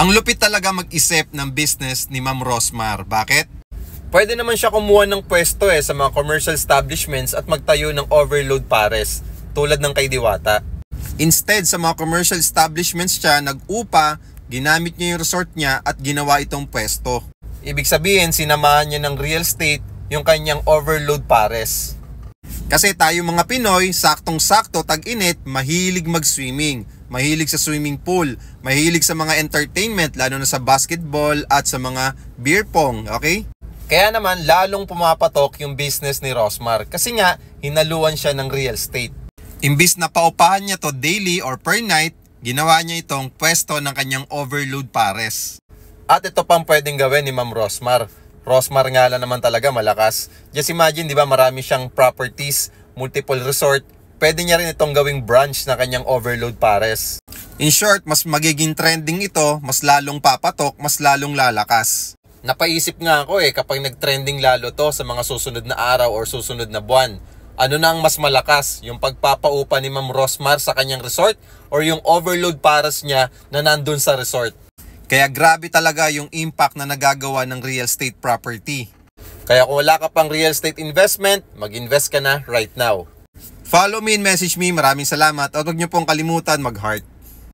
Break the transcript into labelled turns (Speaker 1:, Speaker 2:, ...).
Speaker 1: Ang lupit talaga mag-isip ng business ni Ma'am Rosmar. Bakit?
Speaker 2: Pwede naman siya kumuha ng pwesto sa mga commercial establishments at magtayo ng overload pares tulad ng kay Diwata.
Speaker 1: Instead, sa mga commercial establishments siya nag-upa, ginamit niya yung resort niya at ginawa itong pwesto.
Speaker 2: Ibig sabihin, sinamahan niya ng real estate yung kanyang overload pares.
Speaker 1: Kasi tayo mga Pinoy, saktong-sakto, tag-init, mahilig mag-swimming, mahilig sa swimming pool, mahilig sa mga entertainment, lalo na sa basketball at sa mga beer pong, okay?
Speaker 2: Kaya naman, lalong pumapatok yung business ni Rosmar kasi nga, hinaluan siya ng real estate.
Speaker 1: Imbis na paupahan niya to daily or per night, ginawa niya itong pwesto ng kanyang overload pares.
Speaker 2: At ito pang pwedeng gawin ni Ma'am Rosmar. Rosmar nga lang naman talaga malakas. Just imagine, di ba, marami siyang properties, multiple resort. Pwede niya rin itong gawing branch na kanyang overload pares.
Speaker 1: In short, mas magiging trending ito, mas lalong papatok, mas lalong lalakas.
Speaker 2: Napaisip nga ako kapag nag-trending lalo to sa mga susunod na araw or susunod na buwan. Ano na ang mas malakas? Yung pagpapaupa ni Ma'am Rosmar sa kanyang resort or yung overload pares niya na nandun sa resort?
Speaker 1: Kaya grabe talaga yung impact na nagagawa ng real estate property.
Speaker 2: Kaya kung wala ka pang real estate investment, mag-invest ka na right now.
Speaker 1: Follow me and message me. Maraming salamat. At huwag niyo pong kalimutan mag-heart.